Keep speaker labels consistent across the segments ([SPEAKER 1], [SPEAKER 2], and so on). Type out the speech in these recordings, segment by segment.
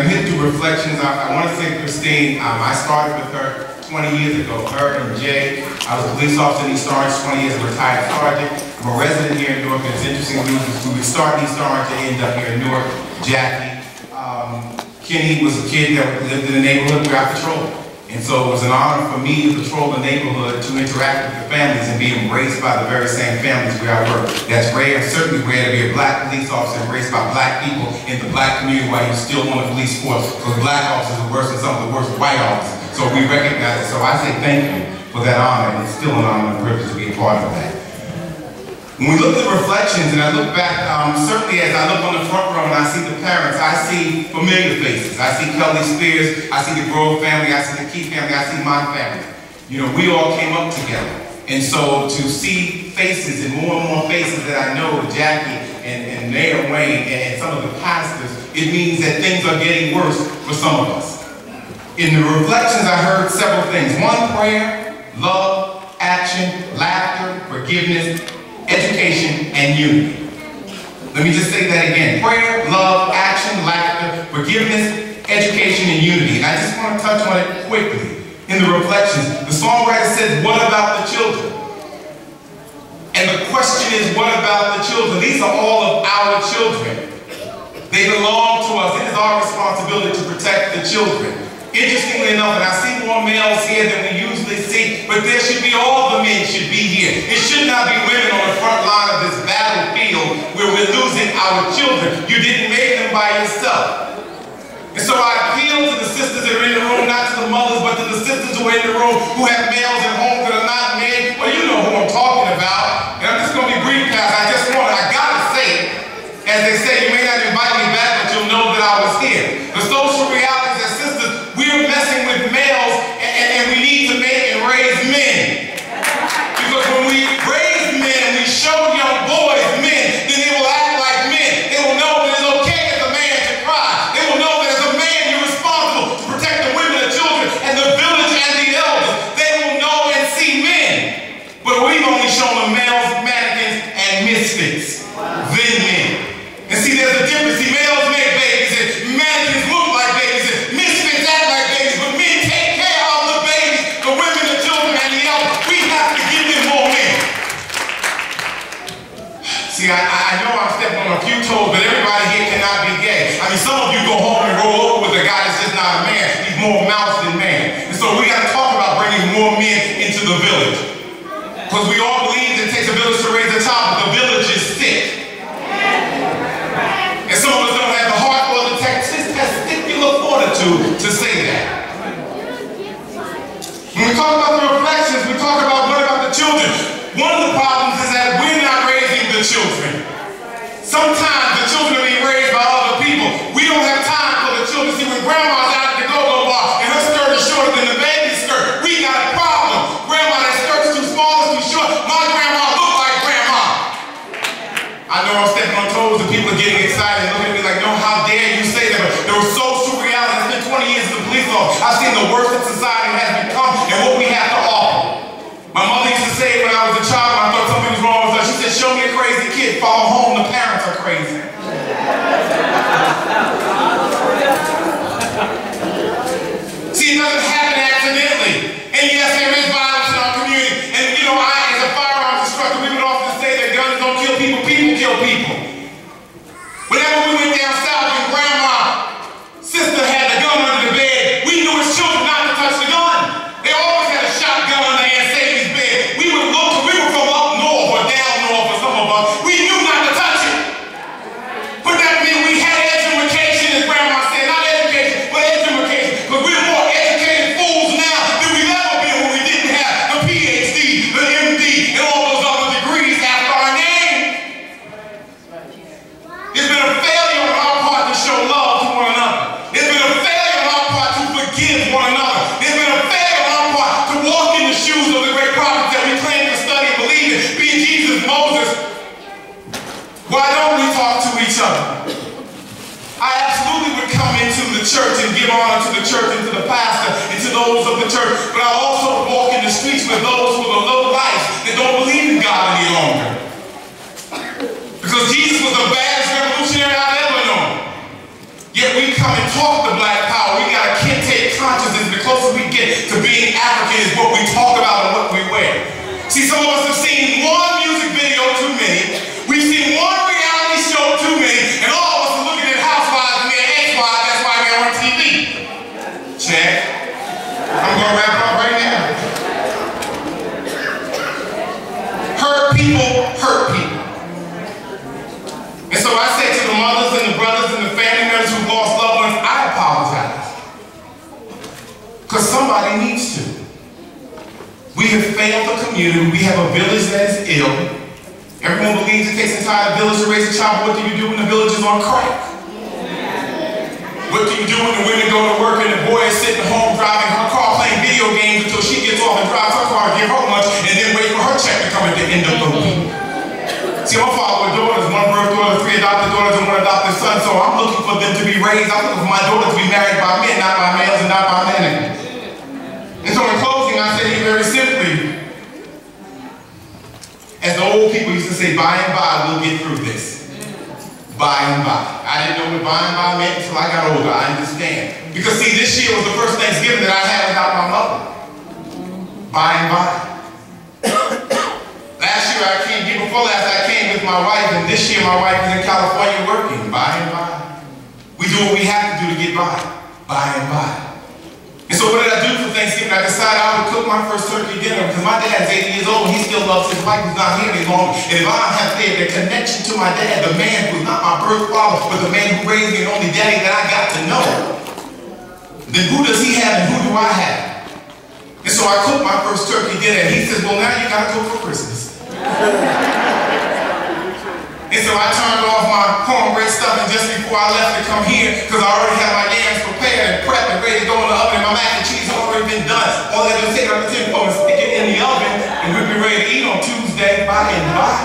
[SPEAKER 1] hit through reflections, I want to say Christine, I started with her 20 years ago, her and Jay. I was a police officer in East Orange, 20 years, a retired sergeant. I'm a resident here in Newark, and it's interesting, we would start in East Orange and end up here in Newark. Jackie, Kenny was a kid that lived in the neighborhood where I patrolled. And so it was an honor for me to patrol the neighborhood, to interact with the families and be embraced by the very same families where I work. That's rare, certainly rare to be a black police officer embraced by black people in the black community while you're still on the police force, because black officers are worse than some of the worst white officers. So we recognize it. So I say thank you for that honor, and it's still an honor and a privilege to be a part of that. When we look at reflections, and I look back, certainly as I look on the front row and I see the parents, I see familiar faces. I see Kelly Spears, I see the Grove family, I see the Key family, I see my family. You know, we all came up together. And so to see faces and more faces that I know, Jackie and Mayor Wayne and some of the pastors, it means that things are getting worse for some of us. In the reflections, I heard several things. One, prayer, love, action, laughter, forgiveness, education, and unity. Let me just say that again. Prayer, love, action, laughter, forgiveness, education, and unity. And I just want to touch on it quickly. In the reflections, the songwriter says, what about the children? And the question is, what about the children? These are all of our children. They belong to us. It is our responsibility to protect the children. Interestingly enough, and I see more males here than we usually see, but there should be, all the men should be here. It should not be women on the front line of this battlefield where we're losing our children. You didn't make them by yourself. And so I appeal to the sisters that are in the room, not to the mothers, but to the sisters who are in the room who have males at home that are not men. Well, you know who I'm talking about. And I'm just going to be brief, Pastor. I gotta say it. As they say, you may not invite me back, but you'll know that I was here. The social realities that sisters, we're messing with males, and we need to make and raise men. Because when we raise men and we show young boys men, then they will act like men. They will know that it's okay as a man to cry. They will know that as a man you're responsible to protect the women, the children, and the village and the elders. They will know and see men. But we've only shown them males, mannequins, and misfits. Then men. And see, there's a difference. See, males make babies, and mannequins look like babies, and misfits act like babies, but men take care of the babies, the women, the children, and the elders. We have to give them more men. See, I know I'm stepping on a few toes, but everybody here cannot be gay. I mean, some of you go home and roll over with a guy that's just not a man. He's more mouse than man. And so we got to talk about bringing more men into the village. Because we all believe that it takes a village to raise a child, but the village is sick. And some of us don't have the heart or the testicular fortitude to say that. When we talk about the reflections, we talk about what about the children. One of the problems is that we're not raising the children. Sometimes the children are being raised by other people. We don't have time for the children. See, when grandma's out at the go-go bar and her skirt is shorter than the baby's skirt, we got a problem. Grandma, that skirt's too small, it's too short. My grandma looked like grandma. I know I'm stepping on toes and people are getting excited and looking at me like, no, how dare you say that? But there was social reality. It's been 20 years as a police officer. I've seen the worst that society has become and what we have to offer. My mother used to say when I was a child, when I thought something was wrong with her, she said, show me a crazy kid, follow home, the parents are crazy. See, it doesn't happen accidentally. And yes, there is violence in our community. And you know, I, as a firearms instructor, we would often say that guns don't kill people, people kill people. Whenever we went down south and grandma's sister had the gun under the bed, we knew as children not to touch the gun. They always had a shotgun under Aunt Sadie's bed. We would look, we were from up north or down north for some of us. We knew not to touch it. But that meant we had education, as grandma said, not education, but education. But we're more educated fools now than we've ever been when we didn't have the PH.D, the M.O.M.S.A.D, and all those other degrees after our name. There's been a failure on our part to show love to one another. There's been a failure on our part to forgive one another. There's been a failure on our part to walk in the shoes of the great prophets that we claim to study and believe in, being Jesus, Moses. Why don't we talk to each other? I absolutely would come into the church and give honor to the church and to the pastor and to those of the church, but I also walk in the streets with those with a low life that don't believe in God any longer. Because Jesus was the baddest revolutionary I've ever known. Yet we come come and talk the black power. We got to kente consciousness. The closer we get to being African is what we talk about and what we wear. See, some of us have seen one music video too many. We've seen one reality show too many. And all of us are looking at housewives and their ex-wives. That's why they're on TV. Check. I'm going to wrap it up right now. Hurt people hurt people. And so I say to the mothers and the brothers and the family members who lost loved ones, I apologize. Because somebody needs to. We have failed the community. We have a village that is ill. Everyone believes it takes an entire village to raise a child. What do you do when the village is on crack? What do you do when the women go to work and the boy is sitting home driving her car playing video games until she gets off and drives her car and give her lunch and then wait for her check to come at the end of the week? See, my father with daughters, one birth daughter, 3 adopted daughters, and 1 adopted son, so I'm looking for them to be raised. I'm looking for my daughter to be married by men, not by males and not by men. And so in closing, I say here very simply, as the old people used to say, by and by, we'll get through this. By and by. I didn't know what by and by meant until I got older. I understand. Because see, this year was the first Thanksgiving that I had without my mother. By and by. Last year I came, year before last I came with my wife, and this year my wife is in California working. By and by. We do what we have to do to get by. By and by. And so what did I do for Thanksgiving? I decided I would cook my first turkey dinner because my dad's 80 years old and he still loves his wife who's not here any longer. And if I don't have the connection to my dad, the man who's not my birth father, but the man who raised me and only daddy that I got to know, then who does he have and who do I have? And so I cooked my first turkey dinner and he says, well, now you got to cook for Christmas. And so I turned off my cornbread stuff and just before I left to come here, because I already had my yams prepared and prepped and ready to go in the oven and my mac and cheese had already been done. All I had to take it up the table and stick it in the oven and we'd be ready to eat on Tuesday by and by.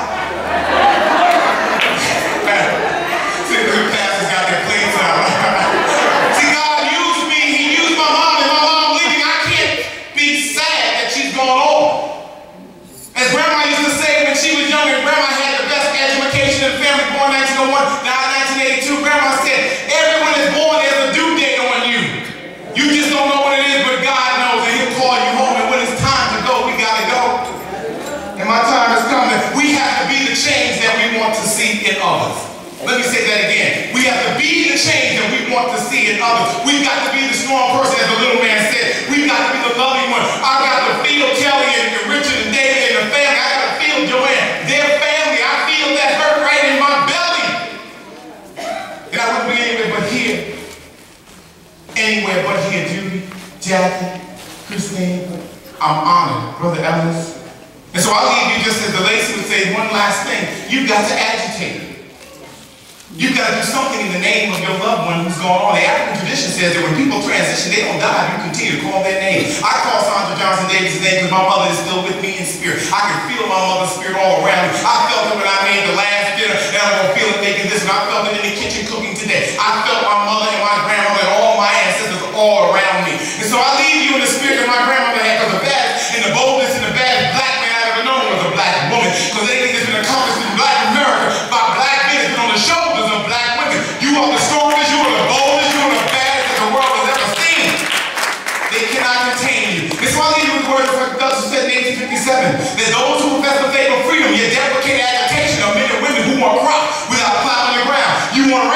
[SPEAKER 1] See, the pastors got their plates out. See, God used me. He used my mom and my mom leaving. I can't be sad that she's gone on. As Grandma used to say when she was younger, Grandma had the best education in the family, born 1901, now 1982. Grandma said, everyone is born, there's a due date on you. You just don't know what it is, but God knows, and He'll call you home. And when it's time to go, we got to go. And my time is coming. We have to be the change that we want to see in others. Let me say that again. We have to be the change that we want to see in others. We've got to be the strong person, as the little man said. We've got to be the loving one. I got to feel Kelly and Richard and David and the family. I got to feel Joanne, their family. I feel that hurt right in my belly. And I wouldn't be anywhere but here. Anywhere but here, Judy, Jackie, Christine. I'm honored, Brother Ellis. And so I'll leave you just as Delacey would say, one last thing. You've got to agitate. You've got to do something in the name of your loved one who's gone on. The African tradition says that when people transition, they don't die. You continue to call their name. I call Sandra Johnson Davis' name because my mother is still with me in spirit. I can feel my mother's spirit all around me. I felt it when I made the last dinner, and I'm going to feel it making this, and I felt it in the kitchen cooking today. I felt my mother and my grandmother and all my ancestors all around me. And so I leave you in the spirit that my grandmother had, because the best and the boldest and the baddest black man I've ever known was a black woman. Because anything that's been accomplished in black America by black men has been on the shoulders of black women. You are the strongest, you are the boldest, you are the baddest that the world has ever seen. They cannot contain you. And so I leave you with the words of Douglas said in 1857, that those who profess the faith of freedom, yet deprecate agitation of men and women who want crop without plowing the ground. You want